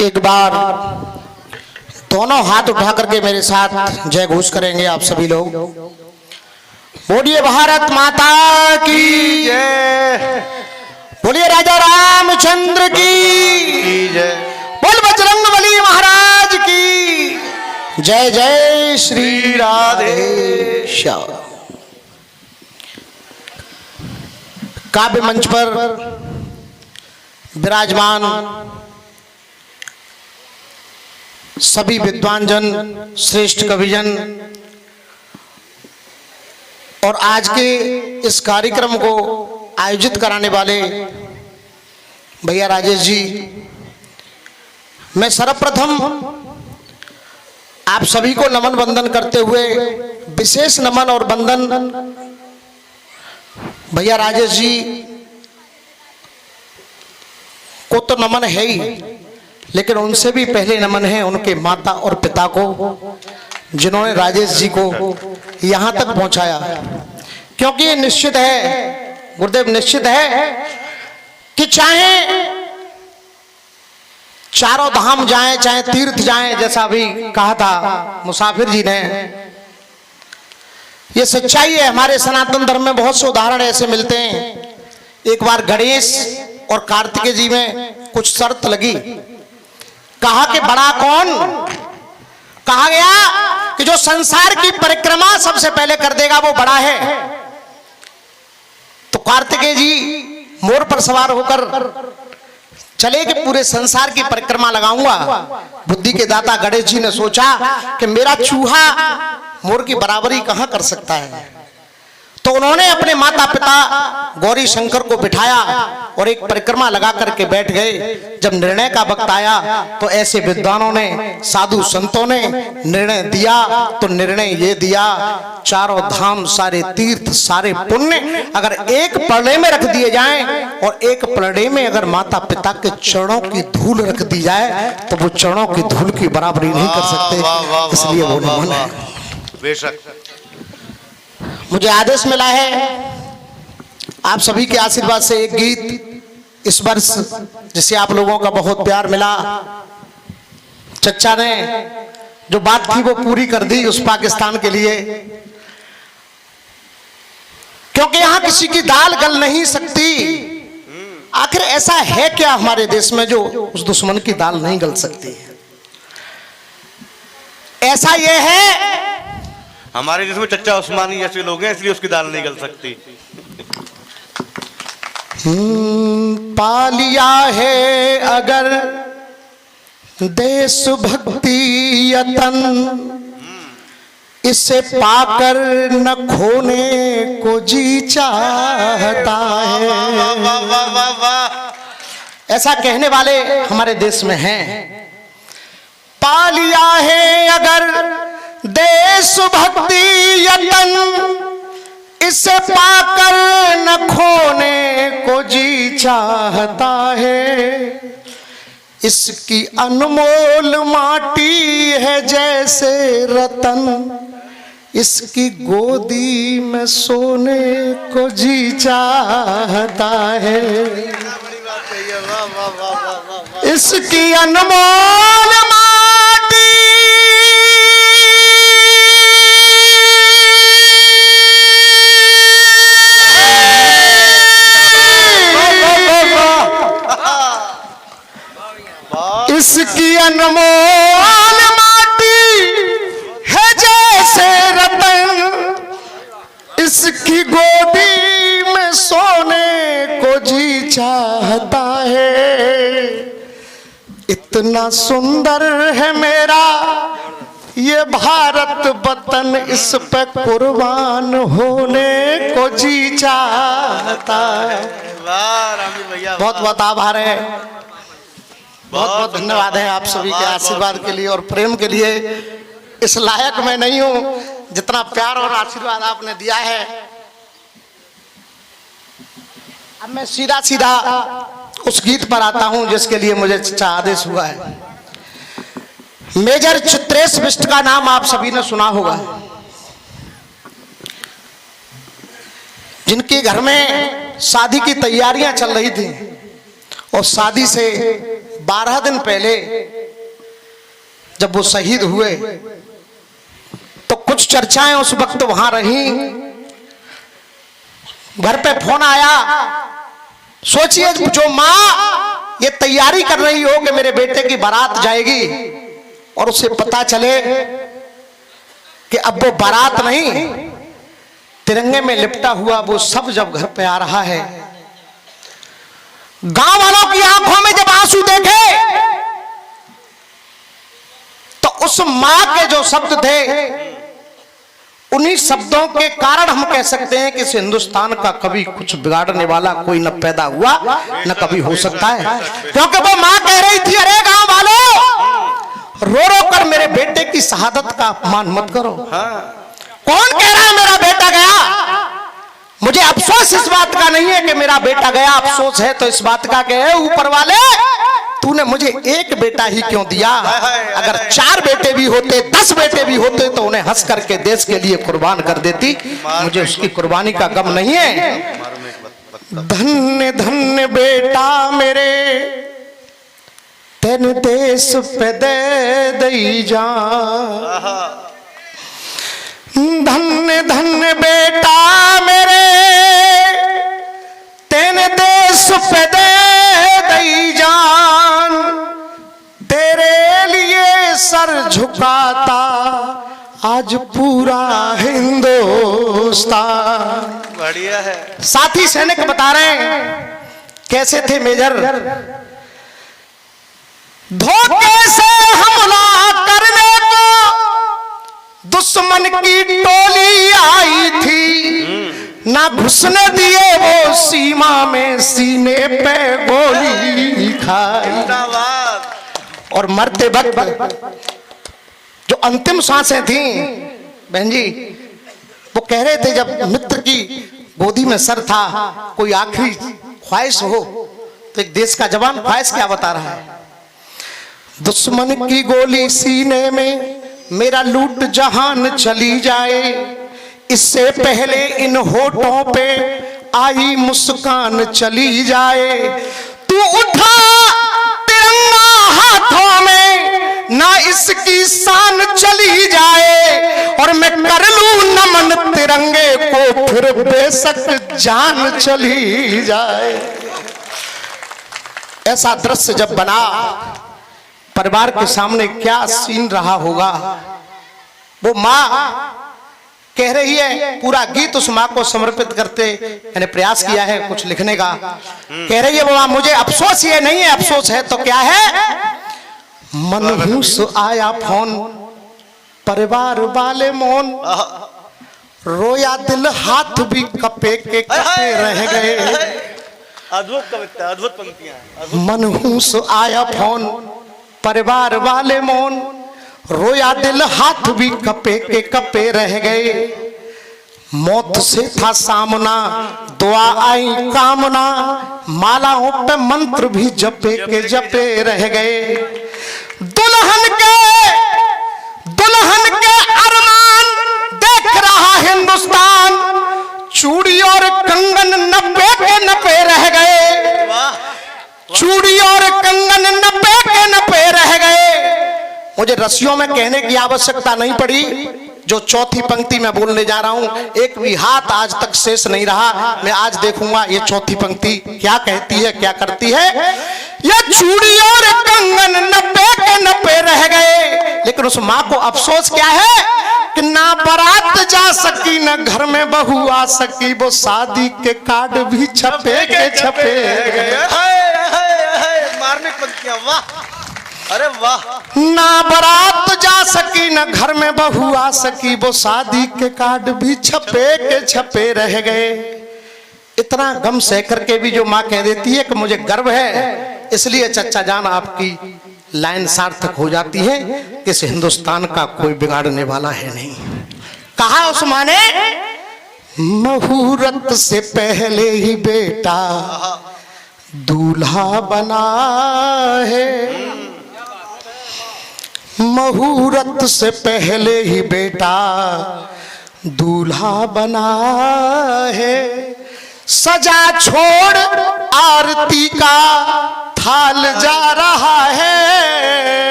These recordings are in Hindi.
एक बार दोनों हाथ उठा करके मेरे साथ जय घोष करेंगे आप सभी लोग। बोलिए भारत माता की जय, बोलिए राजा रामचंद्र की जय, बोल बजरंगबली महाराज की जय। जय श्री राधे श्याम। काव्य मंच पर विराजमान सभी विद्वान जन, श्रेष्ठ कविजन और आज के इस कार्यक्रम को आयोजित कराने वाले भैया राजेश जी, मैं सर्वप्रथम आप सभी को नमन वंदन करते हुए विशेष नमन और वंदन भैया राजेश जी को तो नमन है ही, लेकिन उनसे भी पहले नमन है उनके माता और पिता को, जिन्होंने राजेश जी को यहां तक पहुंचाया। क्योंकि ये निश्चित है गुरुदेव, निश्चित है कि चाहे चारों धाम जाएं, चाहे तीर्थ जाएं, जैसा अभी कहा था मुसाफिर जी ने, ये सच्चाई है। हमारे सनातन धर्म में बहुत से उदाहरण ऐसे मिलते हैं। एक बार गणेश और कार्तिकेय जी में कुछ शर्त लगी, कहा कि बड़ा कौन? कहा गया कि जो संसार की परिक्रमा सबसे पहले कर देगा वो बड़ा है। तो कार्तिकेय जी मोर पर सवार होकर चले कि पूरे संसार की परिक्रमा लगाऊंगा। बुद्धि के दाता गणेश जी ने सोचा कि मेरा चूहा मोर की बराबरी कहां कर सकता है। तो उन्होंने अपने माता पिता गौरी शंकर को बिठाया और एक परिक्रमा लगा करके बैठ गए। जब निर्णय का वक्त आया तो ऐसे विद्वानों ने, साधु संतों ने निर्णय दिया। तो निर्णय ये दिया, चारों धाम, सारे तीर्थ, सारे पुण्य अगर एक पलड़े में रख दिए जाएं और एक पलड़े में अगर माता पिता के चरणों की धूल रख दी जाए तो वो चरणों की धूल की बराबरी नहीं कर सकते। इसलिए वो नमन है। बेशक मुझे आदेश मिला है आप सभी के आशीर्वाद से एक गीत इस वर्ष जिसे आप लोगों का बहुत प्यार मिला, चच्चा ने जो बात थी वो पूरी कर दी उस पाकिस्तान के लिए। क्योंकि यहां किसी की दाल गल नहीं सकती। आखिर ऐसा है क्या हमारे देश में जो उस दुश्मन की दाल नहीं गल सकती? ऐसा ये है हमारे जिसमें चच्चा उस्मानी जैसे लोग हैं, इसलिए उसकी दाल नहीं गल सकती। पालिया है अगर देश भक्ति यतन, इसे पाकर न खोने को जी चाहता है। ऐसा कहने वाले हमारे देश में हैं। पालिया है अगर देश भक्ति यतन, इसे पाकर न खोने को जी चाहता है। इसकी अनमोल माटी है जैसे रतन, इसकी गोदी में सोने को जी चाहता है। इसकी अनमोल माटी इसकी अनमोल माटी है जैसे रतन, इसकी गोदी में सोने को जी चाहता है। इतना सुंदर है मेरा ये भारत वतन, इस पे कुर्बान होने को जी चाहता है। बहुत बहुत आभार है, बहुत बहुत धन्यवाद है आप सभी के आशीर्वाद के लिए और प्रेम के लिए। इस लायक मैं नहीं हूं जितना प्यार और आशीर्वाद आपने दिया है। अब मैं सीधा सीधा उस गीत पर आता हूं जिसके लिए मुझे अच्छा आदेश हुआ है। मेजर चित्रेश बिष्ट का नाम आप सभी ने सुना होगा, जिनके घर में शादी की तैयारियां चल रही थी और शादी से 12 दिन पहले जब वो शहीद हुए तो कुछ चर्चाएं उस वक्त वहां रही। घर पे फोन आया, सोचिए जो माँ ये तैयारी कर रही हो कि मेरे बेटे की बारात जाएगी और उसे पता चले कि अब वो बारात नहीं तिरंगे में लिपटा हुआ वो सब जब घर पे आ रहा है, गांव वालों की आंखों में जब आंसू देखे तो उस मां के जो शब्द थे उन्हीं शब्दों के कारण हम कह सकते हैं कि इस हिंदुस्तान का कभी कुछ बिगाड़ने वाला कोई न पैदा हुआ न कभी हो सकता है। क्योंकि वो मां कह रही थी, अरे गांव वालों रो रो कर मेरे बेटे की शहादत का अपमान मत करो। कौन कह रहा है मेरा बेटा गया? मुझे अफसोस इस बात का नहीं है कि मेरा बेटा गया, अफसोस है तो इस बात का कि ऊपर वाले तूने मुझे एक बेटा ही क्यों दिया? अगर 4 बेटे भी होते, 10 बेटे भी होते तो उन्हें हंस करके देश के लिए कुर्बान कर देती। मुझे उसकी कुर्बानी का गम नहीं है। धन्य धन्य बेटा मेरे तेन देश पे दे दई जा, धन्य धन्य बेटा मेरे तेन देश पे दे दई जान, तेरे लिए सर झुकाता आज पूरा हिंदुस्तान। बढ़िया है। साथी सैनिक बता रहे हैं कैसे थे मेजर। धोखे से हमला करने को दुश्मन की टोली आई थी, ना घुसने दिए वो सीमा में, सीने पे गोली खाई। और मरते वक्त जो अंतिम सांसें थी बहन जी, वो कह रहे थे जब मित्र की गोदी में सर था, कोई आखिरी ख्वाहिश हो तो एक देश का जवान ख्वाहिश क्या बता रहा है? दुश्मन की गोली सीने में मेरा लूट जहान चली जाए, इससे पहले इन होठों पे आई मुस्कान चली जाए। तू उठा तिरंगा हाथों में ना इसकी शान चली जाए, और मैं कर लूं नमन तिरंगे को फिर बेशक जान चली जाए। ऐसा दृश्य जब बना, परिवार के सामने क्या सीन रहा होगा। वो माँ कह रही है, पूरा गीत उस माँ को समर्पित करते मैंने प्रयास किया है कुछ लिखने का। कह रही है वो माँ, मुझे अफसोस ये नहीं है, अफसोस है तो क्या है, मनहूस आया फोन परिवार वाले मौन, रोया दिल हाथ भी कपे के कपे रह गए। अद्भुत कविता, अद्भुत पंक्तियां। मनहूस आया फोन परिवार वाले मौन, रोया दिल हाथ भी कपे के कपे रह गए। मौत से था सामना दुआ आई कामना, मालाओं पे मंत्र भी जपे के जपे रह गए। दुल्हन के अरमान देख रहा हिंदुस्तान, चूड़ी और कंगन नपे के नपे रह गए। चूड़ी और कंगन नपे के नपे रह गए। मुझे रस्सियों में कहने की आवश्यकता नहीं पड़ी, जो चौथी पंक्ति में बोलने जा रहा हूं, एक भी हाथ आज तक शेष नहीं रहा। मैं आज देखूंगा ये चौथी पंक्ति क्या कहती है, क्या करती है। ये चूड़ी और कंगन नपे के नपे रह गए, लेकिन उस माँ को अफसोस क्या है कि ना बारात जा सकी, ना घर में बहू आ सकी, वो शादी के कार्ड भी छपे के छपे गए। मार्मिक पंक्तियां, वाह, अरे वाह। ना बारात जा सकी, ना घर में बहू आ सकी, वो शादी के कार्ड भी छपे के छपे रह गए। इतना गम सह करके भी जो माँ कह देती है कि मुझे गर्व है, इसलिए चचा जान आपकी लाइन सार्थक हो जाती है कि इस हिंदुस्तान का कोई बिगाड़ने वाला है नहीं। कहा उस माँ ने, मुहूर्त से पहले ही बेटा दूल्हा बना है, मुहूर्त से पहले ही बेटा दूल्हा बना है। सजा छोड़ आरती का थाल जा रहा है,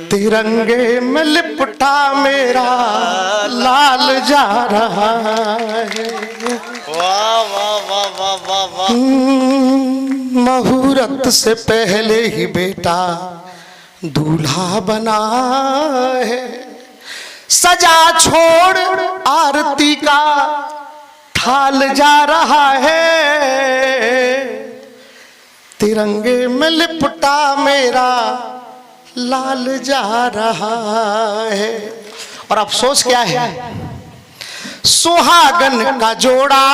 तिरंगे में लिपटा मेरा लाल जा रहा है। वाह वाह वाह वाह वाह वाह। मुहूर्त से पहले ही बेटा दूल्हा बना है, सजा छोड़ आरती का थाल जा रहा है, तिरंगे में लिपटा मेरा लाल जा रहा है। और अफसोस क्या है, सुहागन का जोड़ा,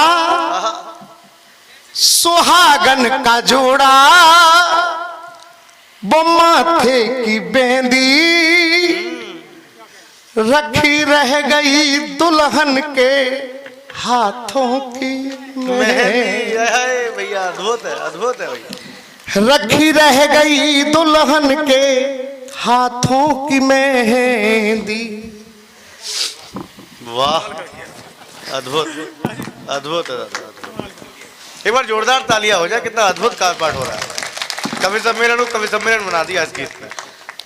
सुहागन का जोड़ा वो माथे की बेंदी रखी रह गई दुल्हन के हाथों की मेहंदी। भैया अद्भुत है, अद्भुत है भैया। रखी रह गई दुल्हन के हाथों की मेहंदी। वाह अद्भुत अद्भुत अद्भुत। एक बार जोरदार तालियां हो जाए, कितना अद्भुत काव्य पाठ हो रहा है। कवि सम्मेलन बना दिया आज की इसमें।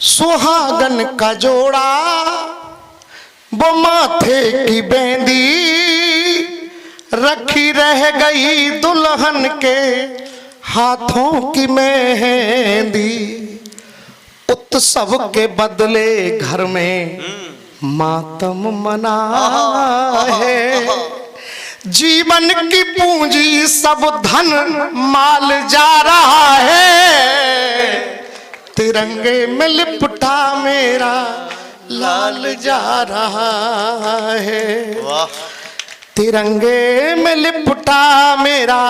सुहागन का जोड़ा वो माथे की बेंदी रखी रह गई दुल्हन के हाथों की मेहंदी। उत्सव के बदले घर में मातम मना है, जीवन की पूंजी सब धन माल जा रहा है, तिरंगे में लिपटा मेरा लाल जा रहा है। वाह। तिरंगे में लिपटा मेरा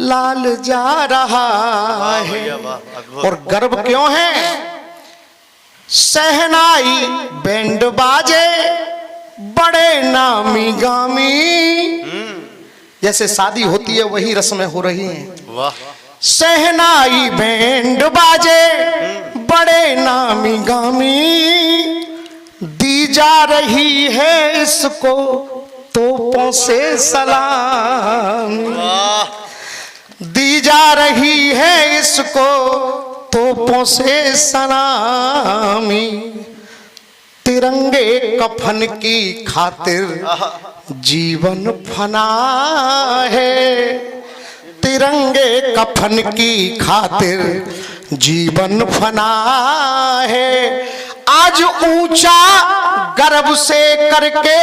लाल जा रहा है। और गर्व क्यों है, शहनाई बैंड बाजे बड़े नामी गामी, जैसे शादी होती है वही रस्में हो रही हैं। वाह। शहनाई बैंड बाजे बड़े नामी गामी, दी जा रही है इसको तोपों से सलाम, दी जा रही है इसको तोपों से सलामी। तिरंगे कफन की खातिर जीवन फना है, तिरंगे कफन की खातिर जीवन फना है। आज ऊंचा गर्व से करके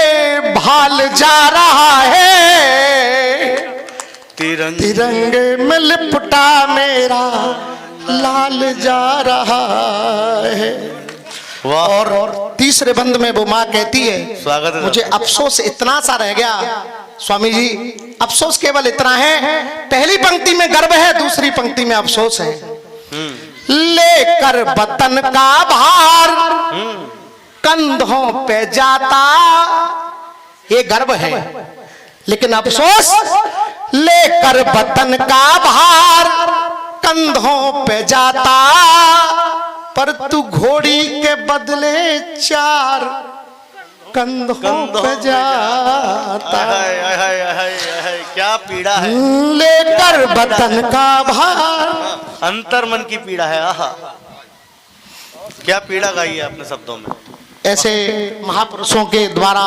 भाल जा रहा है, तिरंगे में लिपटा मेरा लाल जा रहा है। और तीसरे बंद में वो माँ कहती है, स्वागत है। मुझे अफसोस इतना सा रह गया स्वामी जी, अफसोस केवल इतना है, पहली पंक्ति में गर्व है, दूसरी पंक्ति में अफसोस है। लेकर वतन का भार कंधों पे जाता, ये गर्व है, लेकिन अफसोस लेकर वतन का भार कंधों पे जाता, पर तू घोड़ी के बदले चार कंधों पे जाता। क्या पीड़ा है, लेकर वतन का भार, अंतर मन की पीड़ा है। आहा, क्या पीड़ा गाई है अपने शब्दों में। ऐसे महापुरुषों के द्वारा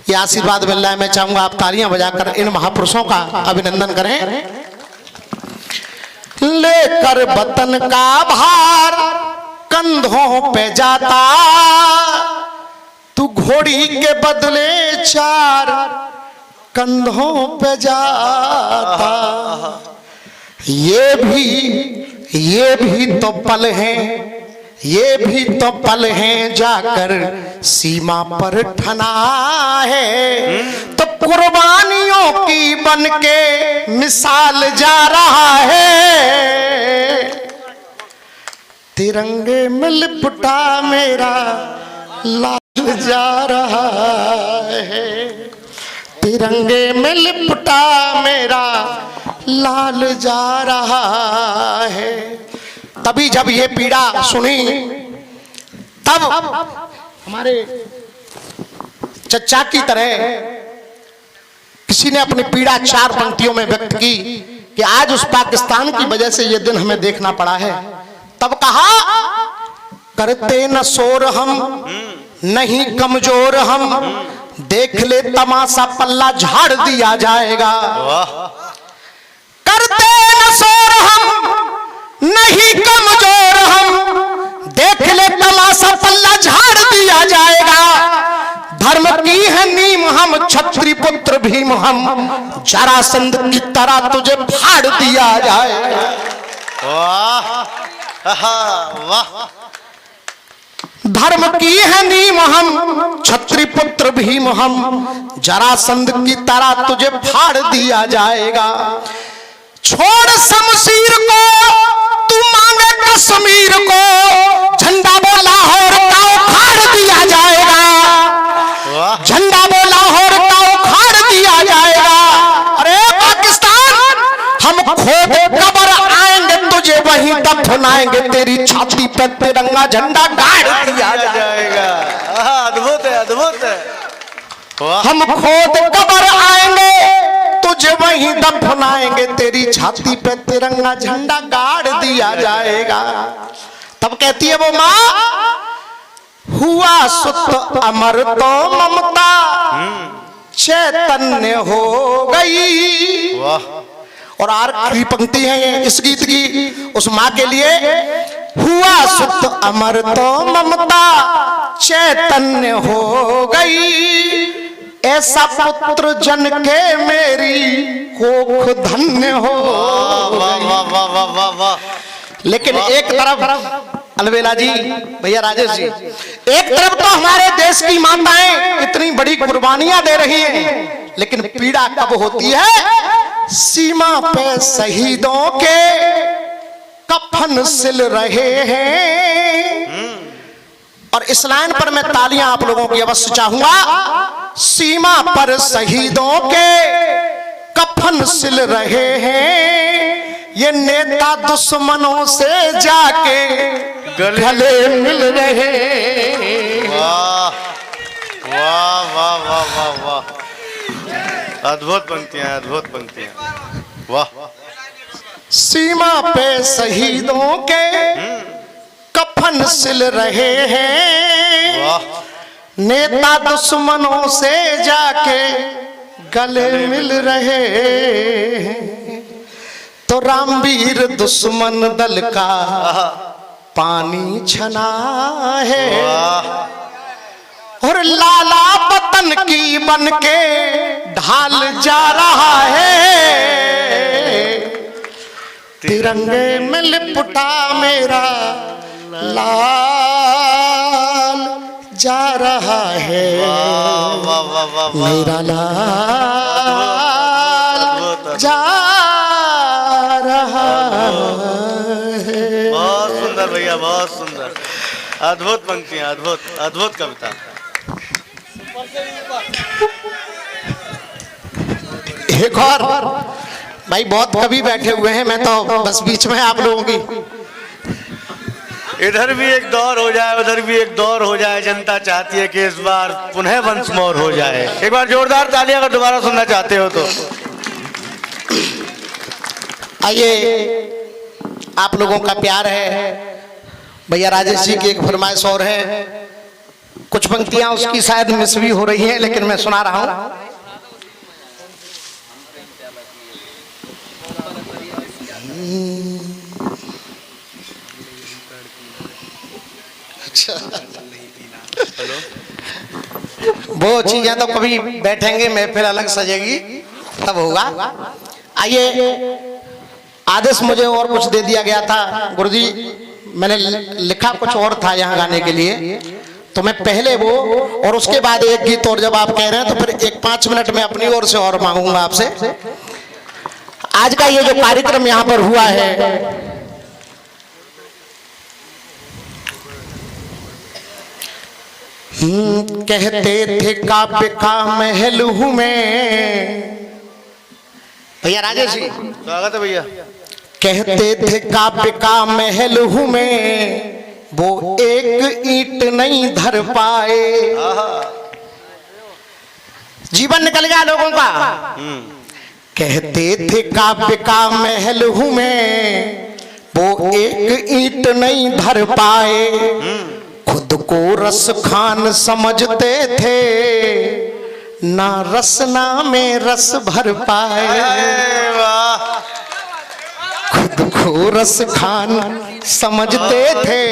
ये आशीर्वाद मिल रहा है। मैं चाहूंगा आप तालियां बजाकर इन महापुरुषों का अभिनंदन करें। लेकर वतन का भार कंधों पे जाता, तू घोड़ी के बदले चार कंधों पे जाता। ये भी तो पल हैं, ये भी तो पल हैं जाकर सीमा पर ठना है, तो कुर्बानियों की बनके मिसाल जा रहा है, तिरंगे में लिपटा मेरा लाल जा रहा है, तिरंगे में लिपटा मेरा लाल जा रहा है। तभी जब ये पीड़ा सुनी, तब हमारे चचा की तरह किसी ने अपनी पीड़ा चार पंक्तियों में व्यक्त की। कि आज उस पाकिस्तान की वजह से ये दिन हमें देखना पड़ा है। तब कहा करते न शोर हम नहीं कमजोर हम, देख ले तमाशा पल्ला झाड़ दिया जाएगा। करते न शोर हम नहीं कमजोर हम, देख ले तमाशा पल्ला झाड़ दिया जाएगा। धर्म की है नीम हम क्षत्रिय पुत्र भीम हम, जरासंध की तरह तुझे फाड़ दिया जाएगा। वाह वाह। धर्म की है नीम हम क्षत्रिय पुत्र भीम हम, जरासंध की तरह तुझे फाड़ दिया जाएगा। छोड़ शमशीर को तू मांगे कश्मीर को, झंडा बोला और का उखाड़ दिया जाएगा। झंडा बोला और का उखाड़ दिया जाएगा। अरे पाकिस्तान हम खोद कबर आएंगे तुझे वहीं दफनाएंगे, तेरी छाती पर तिरंगा झंडा गाड़ दिया जाएगा। अद्भुत है अद्भुत है। हम खोद कबर आएंगे तुझे वहीं दफनाएंगे, तेरी छाती पे तिरंगा झंडा गाड़ दिया जाएगा। तब कहती है वो माँ, हुआ सुत अमर तो ममता चैतन्य हो गई। और आखिरी पंक्ति है इस गीत की उस माँ के लिए, हुआ सुत अमर तो ममता चैतन्य हो गई, ऐसा पुत्र जन के मेरी कोख धन्य हो। लेकिन एक तरफ अलवेला जी, भैया राजेश जी, एक तरफ तो हमारे देश की माताएं इतनी बड़ी कुर्बानियां दे रही हैं, लेकिन पीड़ा कब होती है सीमा पे शहीदों के कफन सिल रहे हैं। और इस लाइन पर मैं तालियां आप लोगों की अवश्य चाहूंगा। सीमा पर शहीदों के कफन सिल रहे हैं, ये नेता दुश्मनों से जाके गले मिल रहे हैं। वाह वाह वाह वाह वाह वाह। अद्भुत पंक्तियां अद्भुत पंक्तियां। वाह। सीमा पे शहीदों के कफन सिल रहे हैं, नेता दुश्मनों से जाके गले मिल रहे हैं। तो रामवीर दुश्मन दल का पानी छना है, और लाला वतन की बन के ढाल जा रहा है। तिरंगे में लिपटा मेरा लाल जा रहा है, मेरा लाल जा रहा है। बहुत सुंदर भैया बहुत सुंदर। अद्भुत पंक्तियां अद्भुत अद्भुत कविता। एक और भाई, बहुत कवि बैठे हुए हैं, मैं तो बस बीच में आप लोगों की। इधर भी एक दौर हो जाए उधर भी एक दौर हो जाए, जनता चाहती है कि इस बार पुनः वंशमोर हो जाए। एक बार जोरदार तालियां अगर दोबारा सुनना चाहते हो तो। आइए, आप लोगों का प्यार है, भैया राजेश जी की एक फरमाइश और है। कुछ पंक्तियां उसकी शायद मिस भी हो रही हैं, लेकिन मैं सुना रहा हूं। वो चीजें तो कभी बैठेंगे, महफिल अलग सजेगी तब होगा। आइए, आदेश मुझे और कुछ दे दिया गया था गुरुजी, मैंने लिखा कुछ और था यहाँ गाने के लिए, तो मैं पहले वो और उसके बाद एक गीत और जब आप कह रहे हैं तो फिर एक 5 मिनट में अपनी ओर से और मांगूंगा आपसे। आज का ये जो कार्यक्रम यहाँ पर हुआ है, कहते थे काबे का महल हूं मैं। भैया राजेश जी स्वागत है भैया। कहते थे काबे का महल हूं मैं, वो एक ईंट नहीं धर पाए। जीवन निकल गया लोगों का। कहते थे काव्य का महल हूं मैं, वो एक ईंट नहीं धर पाए। खुद को रस खान समझते थे, ना रसना में रस भर पाए। वाह, खुद को रस खान समझते थे,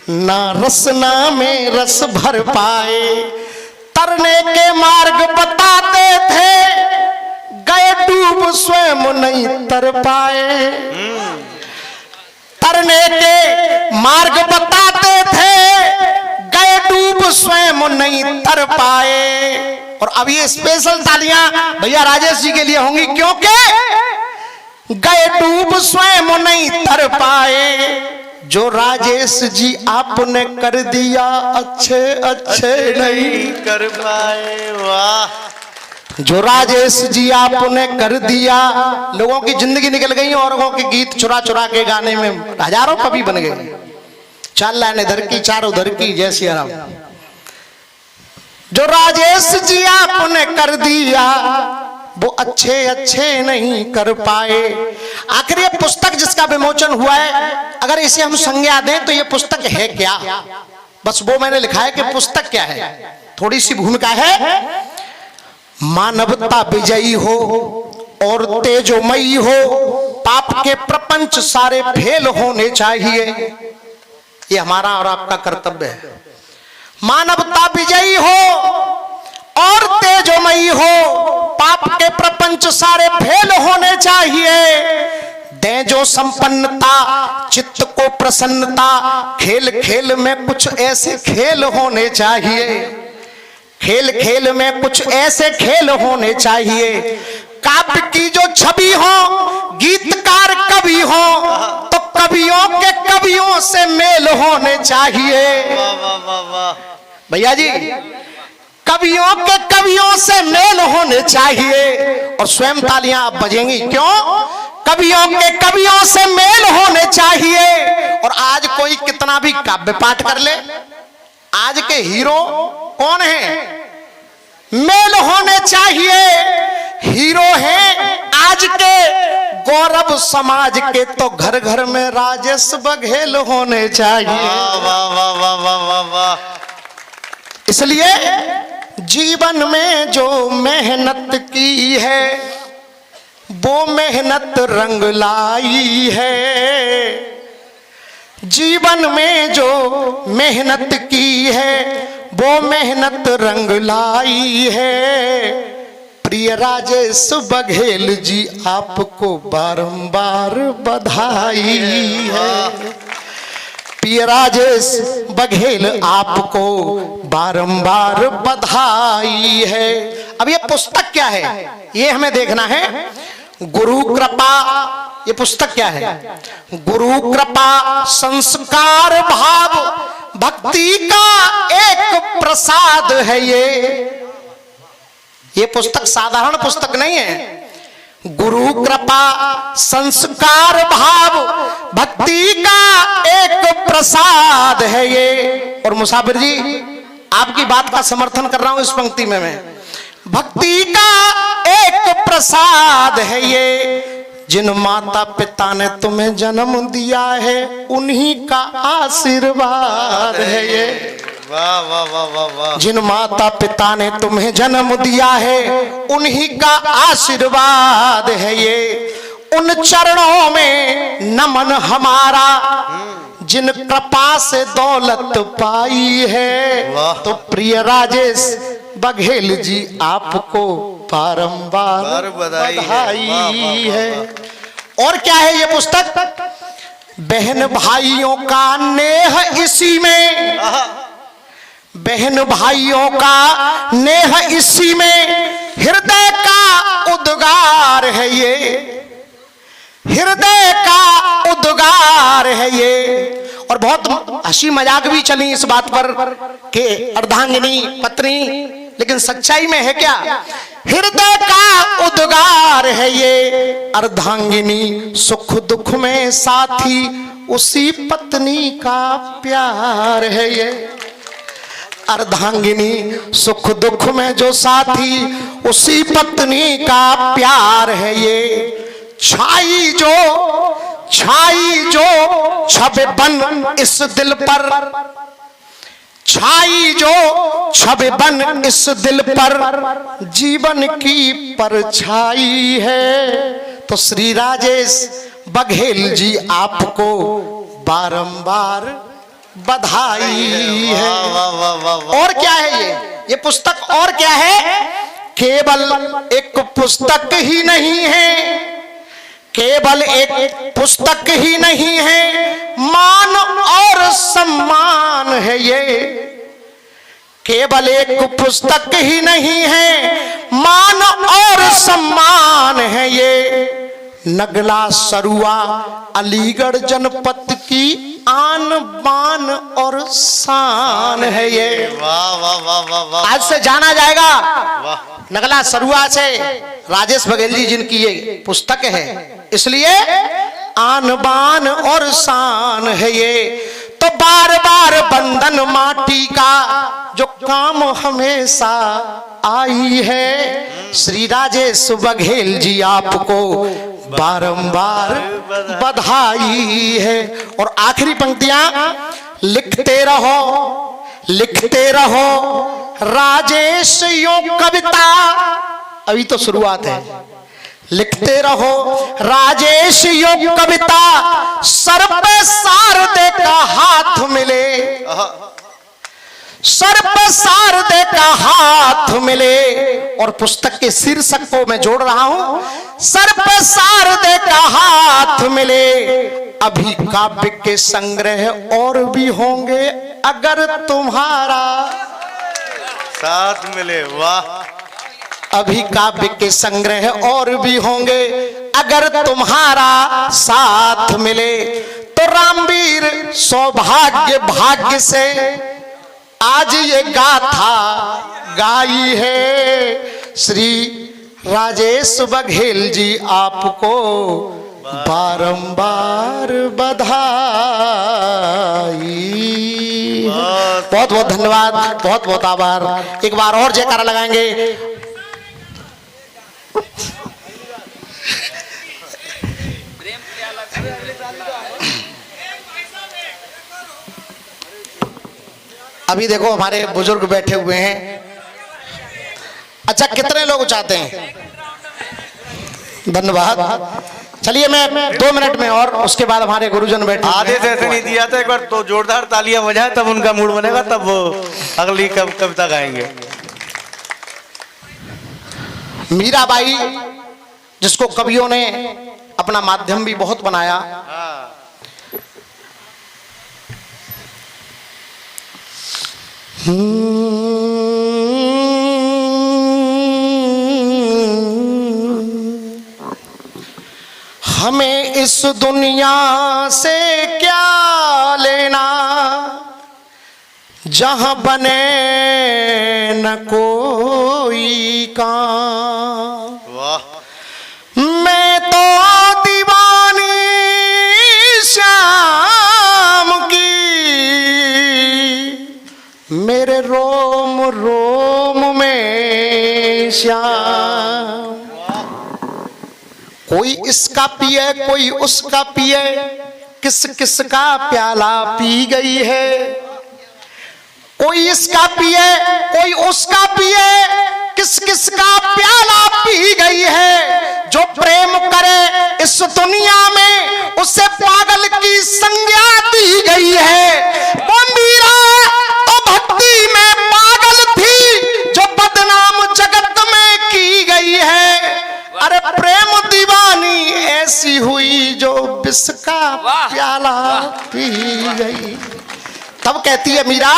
ना रसना में रस भर पाए। तरने के मार्ग बताते थे, गए डूब स्वयं नहीं तर पाए। तरने के मार्ग बताते थे, गए डूब स्वयं नहीं तर पाए। और अब ये स्पेशल तालियां भैया राजेश जी के लिए होंगी, क्योंकि गए डूब स्वयं नहीं तर पाए। जो राजेश जी आपने कर दिया अच्छे अच्छे नहीं कर पाए। वाह, जो राजेश जी आपने कर दिया। लोगों की जिंदगी निकल गई, औरों के गीत चुरा चुरा के गाने में हजारों कवि बन गए। 4 लाइन इधर की 4 उधर की, जय सिया राम। जो राजेश जी आपने कर दिया, वो अच्छे अच्छे नहीं कर पाए। आखिर ये पुस्तक जिसका विमोचन हुआ है, अगर इसे हम संज्ञा दें तो ये पुस्तक है क्या? बस वो मैंने लिखा है कि पुस्तक क्या है। थोड़ी सी भूमिका है। मानवता विजयी हो और तेजोमयी हो, पाप के प्रपंच सारे फेल होने चाहिए। ये हमारा और आपका कर्तव्य है। मानवता विजयी हो और तेजोमयी हो, पाप के प्रपंच सारे फेल होने चाहिए। दें जो संपन्नता चित्त को प्रसन्नता, खेल खेल में कुछ ऐसे खेल होने चाहिए। खेल खेल में कुछ ऐसे खेल होने चाहिए। काव्य की जो छवि हो, गीतकार कवि हो, तो कवियों के कवियों से मेल होने चाहिए। वाह, वाह, वाह, वाह। भैया जी, कवियों के कवियों से मेल होने चाहिए। और स्वयं तालियां आप बजेंगी, क्यों? कवियों के कवियों से मेल होने चाहिए। और आज कोई कितना भी काव्य पाठ कर ले, आज के हीरो कौन है? मेल होने चाहिए। हीरो हैं आज के गौरव समाज के, तो घर घर में राजेश बघेल होने चाहिए। वाह, वाह, वाह, वाह, वाह, वाह, वाह। इसलिए जीवन में जो मेहनत की है, वो मेहनत रंग लाई है। जीवन में जो मेहनत की है, वो मेहनत रंग लाई है। प्रिय राजेश बघेल जी आपको बारंबार बधाई है। प्रिय राजेश बघेल आपको बारंबार बधाई है। अब ये पुस्तक क्या है, ये हमें देखना है। गुरु कृपा, ये पुस्तक क्या है? गुरु कृपा संस्कार भाव भक्ति का एक प्रसाद है। ये पुस्तक साधारण पुस्तक नहीं है। गुरु कृपा संस्कार भाव भक्ति का एक प्रसाद है ये। और मुसाफिर जी, आपकी बात का समर्थन कर रहा हूं इस पंक्ति में मैं। भक्ति का एक प्रसाद है ये। जिन माता पिता ने तुम्हें जन्म दिया है, उन्हीं का आशीर्वाद है ये। वाह, वाह, वाह, वाह, वाह। जिन माता पिता ने तुम्हें जन्म दिया है, उन्हीं का आशीर्वाद है ये। उन चरणों में नमन हमारा, जिन कृपा से दौलत पाई है। तो प्रिय राजेश बघेल जी आपको बारंबार बधाई है। और क्या है ये पुस्तक? बहन भाइयों का नेह इसी में, बहन भाइयों का नेह इसी में, हृदय का उद्गार है ये। हृदय का उद्गार है ये। और बहुत हंसी मजाक भी चली इस बात पर कि अर्धांगिनी पत्नी, लेकिन सच्चाई में है क्या? हृदय का उद्गार है ये। अर्धांगिनी सुख दुख में साथी, उसी पत्नी का प्यार है ये। अर्धांगिनी, सुख दुख में जो साथी उसी पत्नी का प्यार है ये। छाई जो छब बन इस दिल पर, छाई जो छब बन इस दिल पर जीवन की परछाई है। तो श्री राजेश बघेल जी आपको बारंबार बधाई है। और क्या है ये पुस्तक और क्या है? केवल एक पुस्तक ही नहीं है, केवल एक पुस्तक ही नहीं है, मान और सम्मान है ये। केवल एक पुस्तक ही नहीं है, मान और सम्मान है ये। नगला सरुआ अलीगढ़ जनपद की आन बान और शान है ये। वाह वाह वाह वाह वाह। आज से जाना जाएगा वाह। नगला सरुआ से राजेश बघेल जी जिनकी ये पुस्तक है, इसलिए आन बान और शान है ये। तो बार बार बंधन माटी का जो काम हमेशा आई है। श्री राजेश बघेल जी आपको बारंबार बधाई है। और आखिरी पंक्तियां, लिखते रहो राजेश यो कविता। अभी तो शुरुआत है। लिखते रहो राजेश यो कविता, सर पे शारदे का हाथ मिले, सर पे शारदे का हाथ मिले। और पुस्तक के शीर्षक को मैं जोड़ रहा हूं, सर पे शारदे का हाथ मिले। अभी काव्य के संग्रह और भी होंगे अगर तुम्हारा साथ मिले। वाह। अभी काव्य के संग्रह और भी होंगे अगर तुम्हारा साथ मिले। तो रामवीर सौभाग्य भाग्य से आज ये गाथा गाई है। श्री राजेश बघेल जी आपको बारंबार बधाई। बहुत बहुत धन्यवाद, बहुत बहुत आभार। एक बार और जयकारा लगाएंगे। अभी देखो हमारे बुजुर्ग बैठे हुए हैं। अच्छा, कितने लोग चाहते हैं? धन्यवाद। चलिए मैं 2 मिनट में, और उसके बाद हमारे गुरुजन बैठे। आधे से ऐसे नहीं दिया था, एक बार तो जोरदार तालियां बजाए तब उनका मूड बनेगा, तब वो अगली कविता गाएंगे। मीराबाई, जिसको कवियों ने अपना माध्यम भी बहुत बनाया। हमें इस दुनिया से क्या लेना, जहां बने न कोई काम। वाह। मैं तो दीवानी श्याम की, मेरे रोम रोम में श्याम। कोई इसका पिए कोई उसका पिए, किस किस का प्याला पी गई है। कोई इसका पिए कोई उसका पिए, किस किस का प्याला पी गई है। जो प्रेम करे इस दुनिया में उसे पागल की संज्ञा दी गई है। वो मीरा तो भक्ति में पागल थी जो बदनाम जगत में की गई है। अरे प्रेम दीवानी ऐसी हुई जो विष का प्याला पी गई। तब कहती है मीरा,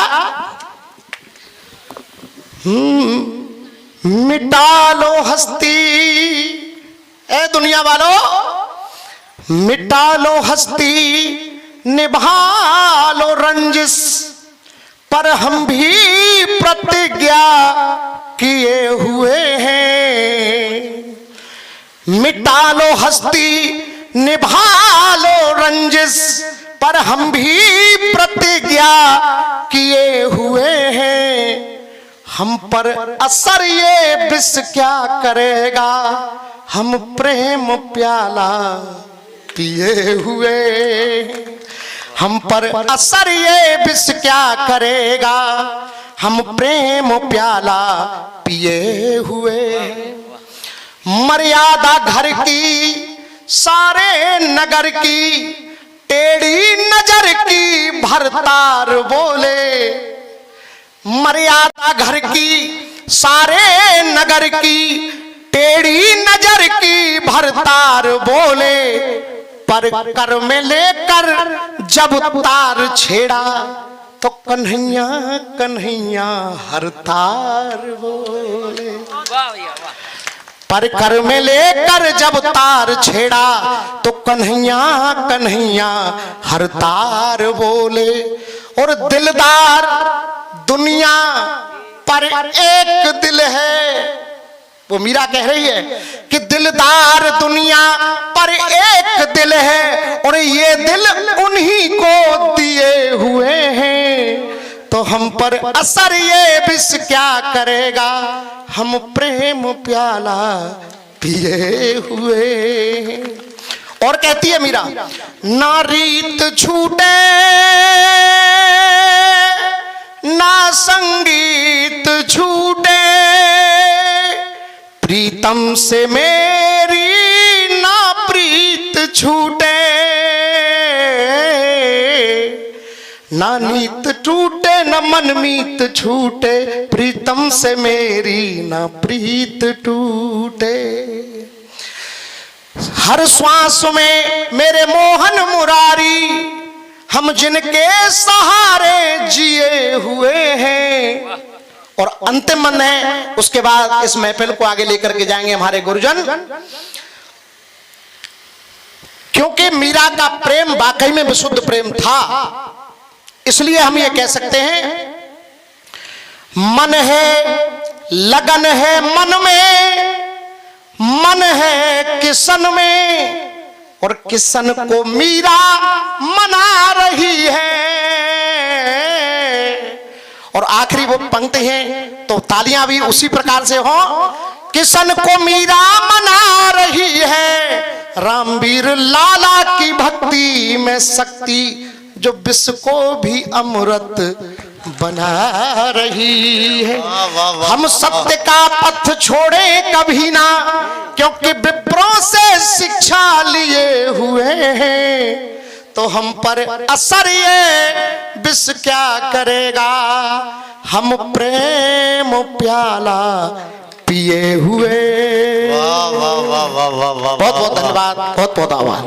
मिटा लो हस्ती, ए दुनिया वालों, मिटा लो हस्ती, निभा लो रंजिश, पर हम भी प्रतिज्ञा किए हुए हैं। मिटा लो हस्ती, निभा लो रंजिश, पर हम भी प्रतिज्ञा किए हुए हैं। हम पर असर ये विष क्या करेगा, हम प्रेम प्याला पिए हुए। हम पर असर ये विष क्या करेगा, हम प्रेम प्याला पिए हुए। मर्यादा घर की सारे नगर की, टेढ़ी नजर की भरतार बोले। मर्यादा घर की सारे नगर की, टेढ़ी नजर की भरतार बोले। पर कर में लेकर जब तार छेड़ा, तो कन्हैया कन्हैया हर तार बोले। पर कर में लेकर जब तार छेड़ा, तो कन्हैया कन्हैया हर तार बोले। और दिलदार दुनिया पर एक दिल है, वो मीरा कह रही है कि दिलदार दुनिया पर एक दिल है, और ये दिल उन्हीं को दिए हुए हैं। तो हम पर असर ये विष क्या करेगा, हम प्रेम प्याला पिए हुए। और कहती है मीरा, ना रीत छूटे ना संगीत छूटे, प्रीतम से मेरी ना प्रीत छूटे। ना नीत टूटे न मनमीत छूटे, प्रीतम से मेरी ना प्रीत टूटे। हर श्वास में मेरे मोहन मुरारी, हम जिनके सहारे जिए हुए हैं। और अंतिम मन है, उसके बाद इस महफिल को आगे लेकर के जाएंगे हमारे गुरुजन। क्योंकि मीरा का प्रेम वाकई में विशुद्ध प्रेम था, इसलिए हम ये कह सकते हैं, मन है लगन है मन में, मन है किशन में, और किशन को मीरा मना रही है। और आखिरी वो पंक्ति है, तो तालियां भी उसी प्रकार से हो। किशन को मीरा मना रही है, रामवीर लाला की भक्ति में शक्ति, जो विष को भी अमृत बना रही है। हम सत्य का पथ छोड़े कभी ना, क्योंकि विप्रों से शिक्षा लिए हुए हैं। तो हम पर असर ये विष क्या करेगा, हम प्रेम प्याला पिए हुए। बहुत बहुत धन्यवाद, बहुत बहुत आभार।